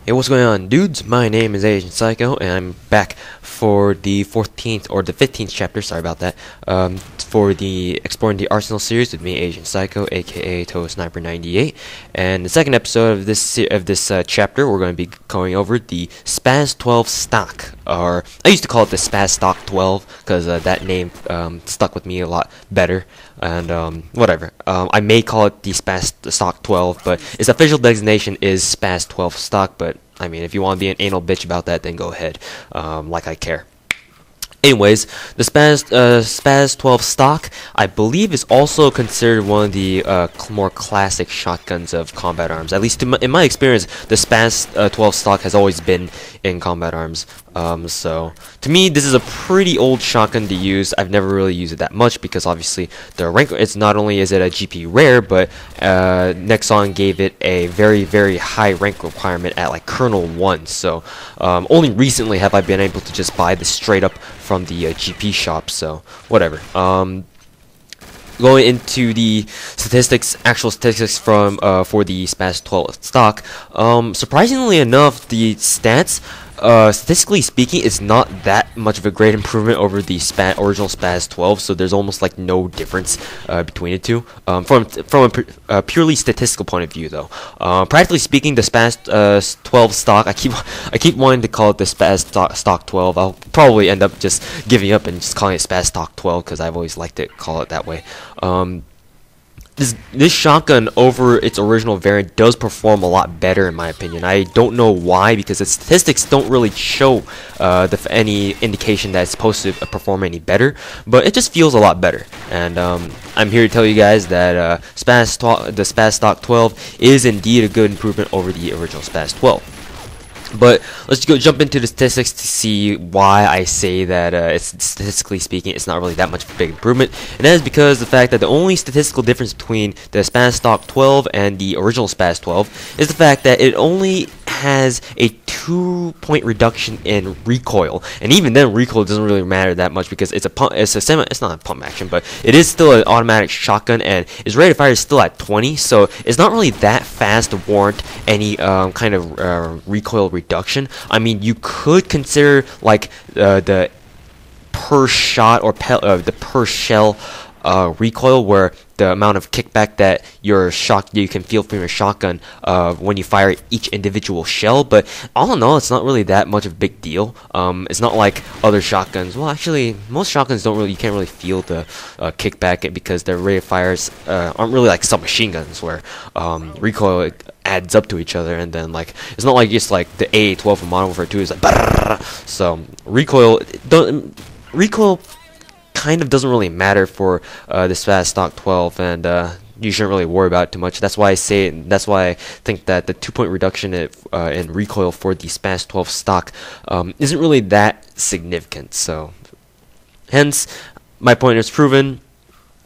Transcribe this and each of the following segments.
Hey, what's going on, dudes? My name is Agent Psycho, and I'm back for the 14th or the 15th chapter. Sorry about that. For the Exploring the Arsenal series with me, Agent Psycho, aka Toe Sniper 98. And the second episode of this chapter, we're going to be going over the SPAS 12 stock, or I used to call it the SPAS stock 12 because that name stuck with me a lot better. And whatever. I may call it the SPAS stock 12, but its official designation is SPAS 12 stock. But I mean, if you want to be an anal bitch about that, then go ahead. Like I care. Anyways, the SPAS 12 stock, I believe, is also considered one of the more classic shotguns of combat arms. At least in my experience, the SPAS 12 stock has always been in combat arms. So to me, this is a pretty old shotgun to use. I've never really used it that much because obviously the rank. It's not only is it a GP rare, but Nexon gave it a very, very high rank requirement at like Colonel 1. So only recently have I been able to just buy this straight up from the GP shop. So whatever. Going into the statistics, actual statistics from for the SPAS 12 stock. Surprisingly enough, the stats, statistically speaking, it's not that much of a great improvement over the original SPAS 12. So there's almost like no difference between the two. From a purely statistical point of view, though, practically speaking, the SPAS 12 stock, I keep wanting to call it the SPAS stock 12. I'll probably end up just giving up and just calling it SPAS stock 12 because I've always liked to call it that way. This shotgun over its original variant does perform a lot better in my opinion. I don't know why, because the statistics don't really show any indication that it's supposed to perform any better, but it just feels a lot better. And I'm here to tell you guys that the SPAS stock 12 is indeed a good improvement over the original SPAS 12. But let's jump into the statistics to see why I say that it's statistically speaking, it's not really that much of a big improvement. And that is because the fact that the only statistical difference between the SPAS stock 12 and the original SPAS 12 is the fact that it only has a 2-point reduction in recoil, and even then recoil doesn't really matter that much because it's not a pump action, but it is still an automatic shotgun, and its rate of fire is still at 20, so it's not really that fast to warrant any kind of recoil reduction. I mean, you could consider like the per shot or the per shell recoil, where the amount of kickback that you can feel from your shotgun when you fire each individual shell. But all in all, it's not really that much of a big deal. It's not like other shotguns. Well, actually, most shotguns you can't really feel the kickback because their rate of fires aren't really like submachine guns where recoil adds up to each other, and then like it's not like just like the AA-12 from Modern Warfare 2 is like brrr. So recoil kind of doesn't really matter for the SPAS stock 12, and you shouldn't really worry about it too much. That's why I think that the 2-point reduction in recoil for the SPAS 12 stock isn't really that significant. So hence my point is proven.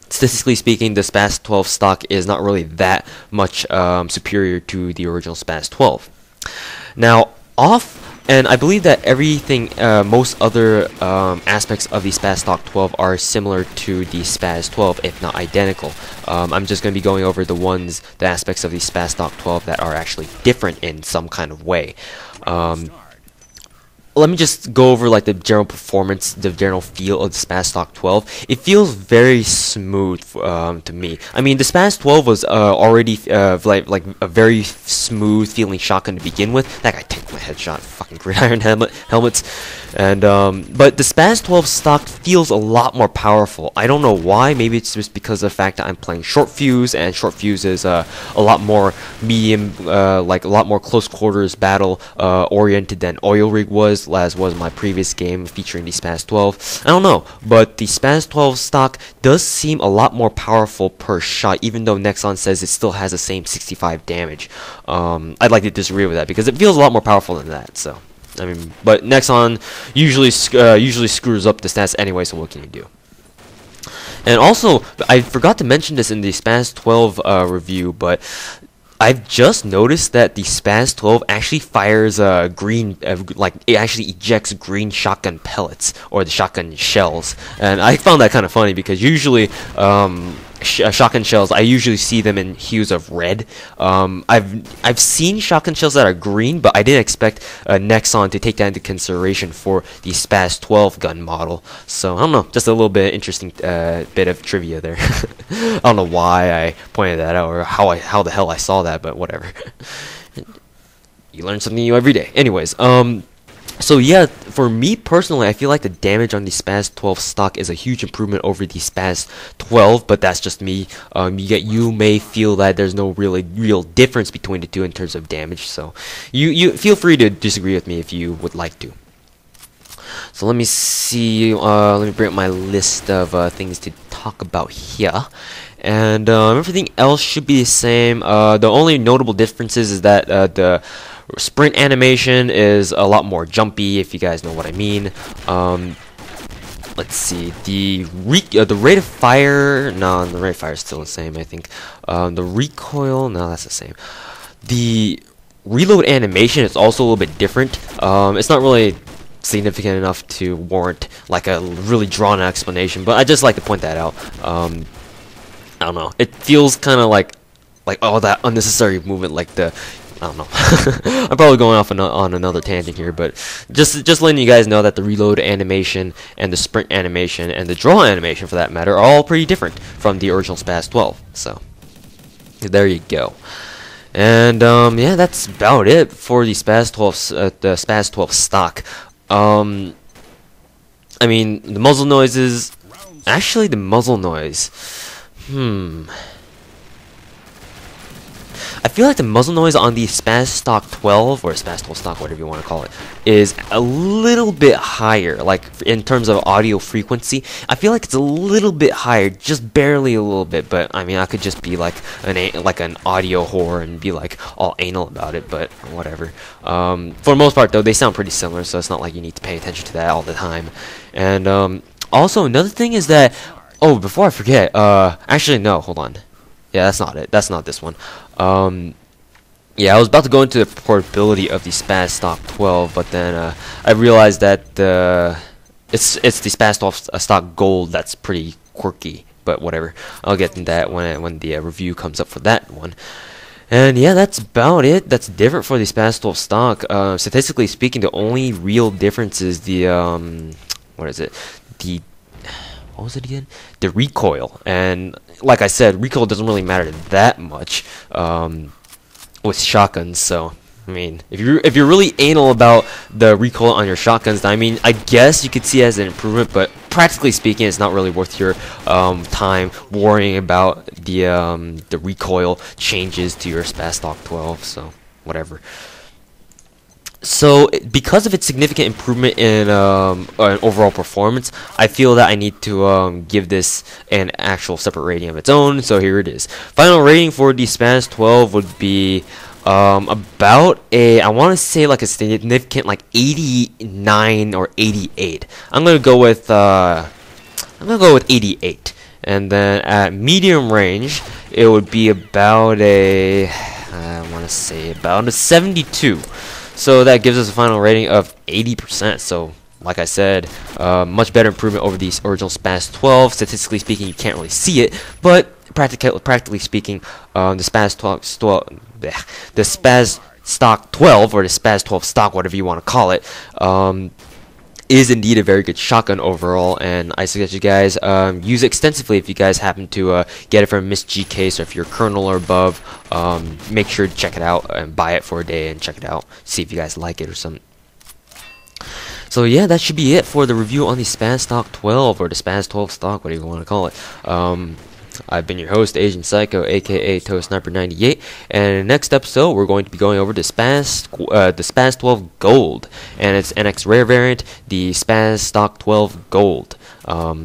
Statistically speaking, the SPAS 12 stock is not really that much superior to the original SPAS 12. Now, and I believe that everything, most other aspects of the SPAS stock 12 are similar to the SPAS 12, if not identical. I'm just going to be going over the aspects of the SPAS stock 12 that are actually different in some kind of way. Let me just go over like the general performance, the general feel of the SPAS stock 12. It feels very smooth to me. I mean, the SPAS 12 was already like a very smooth feeling shotgun to begin with. That guy took my headshot, fucking gridiron helmets. And but the SPAS 12 stock feels a lot more powerful. I don't know why. Maybe it's just because of the fact that I'm playing short fuse, and short fuse is a lot more medium, like a lot more close quarters battle oriented than Oil Rig was, as was my previous game featuring the SPAS 12. I don't know, but the SPAS 12 stock does seem a lot more powerful per shot, even though Nexon says it still has the same 65 damage. I'd like to disagree with that because it feels a lot more powerful than that. So, I mean, but Nexon usually screws up the stats anyway, so what can you do? And also, I forgot to mention this in the SPAS 12 review, but I've just noticed that the SPAS 12 actually fires green, like it actually ejects green shotgun pellets or the shotgun shells, and I found that kind of funny because usually shotgun shells, I usually see them in hues of red. I've seen shotgun shells that are green, but I didn't expect Nexon to take that into consideration for the SPAS 12 gun model. So I don't know, just a little bit interesting bit of trivia there. I don't know why I pointed that out or how the hell I saw that, but whatever. You learn something new every day. Anyways, so yeah, for me personally, I feel like the damage on the SPAS 12 stock is a huge improvement over the SPAS 12, but that's just me. You may feel that there's no real difference between the two in terms of damage, so you feel free to disagree with me if you would like to. So let me see, let me bring up my list of things to talk about here. And everything else should be the same. The only notable differences is that the sprint animation is a lot more jumpy, if you guys know what I mean. Let's see, the rate of fire, no, the rate of fire is still the same, I think. The recoil, no, that's the same. The reload animation is also a little bit different. It's not really significant enough to warrant like a really drawn out explanation, but I just like to point that out. I don't know, it feels kind of like all that unnecessary movement, like the, I don't know. I'm probably going off on another tangent here, but just letting you guys know that the reload animation and the sprint animation and the draw animation, for that matter, are all pretty different from the original SPAS 12. So there you go. And yeah, that's about it for the SPAS 12 stock. I mean, the muzzle noises. Actually, the muzzle noise. I feel like the muzzle noise on the SPAS stock 12 or SPAS 12 stock, whatever you want to call it, is a little bit higher. Like in terms of audio frequency, I feel like it's a little bit higher, just barely a little bit. But I mean, I could just be like an audio whore and be like all anal about it. But whatever. For the most part, though, they sound pretty similar, so it's not like you need to pay attention to that all the time. And also another thing is that, oh, before I forget, actually no, hold on. Yeah, that's not it. That's not this one. Yeah, I was about to go into the portability of the SPAS stock 12, but then I realized that it's the SPAS 12 stock gold that's pretty quirky. But whatever, I'll get into that when the review comes up for that one. And yeah, that's about it. That's different for the SPAS 12 stock. Statistically speaking, the only real difference is the what is it? What was it again? The recoil. And like I said, recoil doesn't really matter that much with shotguns. So I mean, if you're really anal about the recoil on your shotguns, I mean, I guess you could see it as an improvement, but practically speaking, it's not really worth your time worrying about the recoil changes to your SPAS stock 12. So whatever. So, because of its significant improvement in overall performance, I feel that I need to give this an actual separate rating of its own. So here it is. Final rating for the SPAS 12 would be about I want to say like a significant like 89 or 88. I'm gonna go with 88. And then at medium range, it would be about I want to say about a 72. So that gives us a final rating of 80%. So, like I said, much better improvement over the original SPAS 12. Statistically speaking, you can't really see it, but practically speaking, the SPAS stock 12 or the SPAS 12 stock, whatever you want to call it, is indeed a very good shotgun overall, and I suggest you guys use it extensively if you guys happen to get it from Miss G Case, or if you're Colonel or above. Make sure to check it out and buy it for a day and check it out, see if you guys like it or something. So yeah, that should be it for the review on the SPAS stock 12 or the SPAS 12 stock, whatever you want to call it. I've been your host, Asian Psycho, aka ToeSniper98, and in the next episode, we're going to be going over the SPAS 12 Gold, and its NX Rare variant, the SPAS Stock 12 Gold. All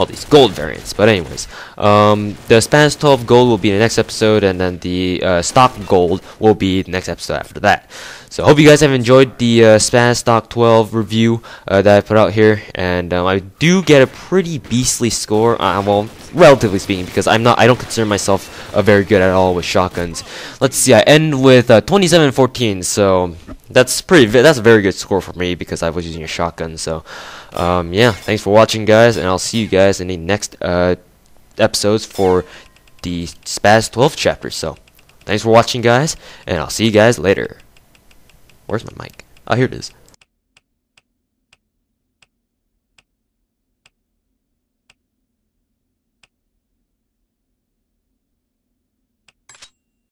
these gold variants, but anyways, the SPAS 12 Gold will be the next episode, and then the Stock Gold will be the next episode after that. So I hope you guys have enjoyed the SPAS Stock 12 review that I put out here, and I do get a pretty beastly score. Well, relatively speaking, because I don't consider myself very good at all with shotguns. Let's see, I end with 27-14, so that's a very good score for me because I was using a shotgun. So yeah, thanks for watching, guys, and I'll see you guys in the next episodes for the SPAS 12 chapter. So, thanks for watching, guys, and I'll see you guys later. Where's my mic? Oh, here it is.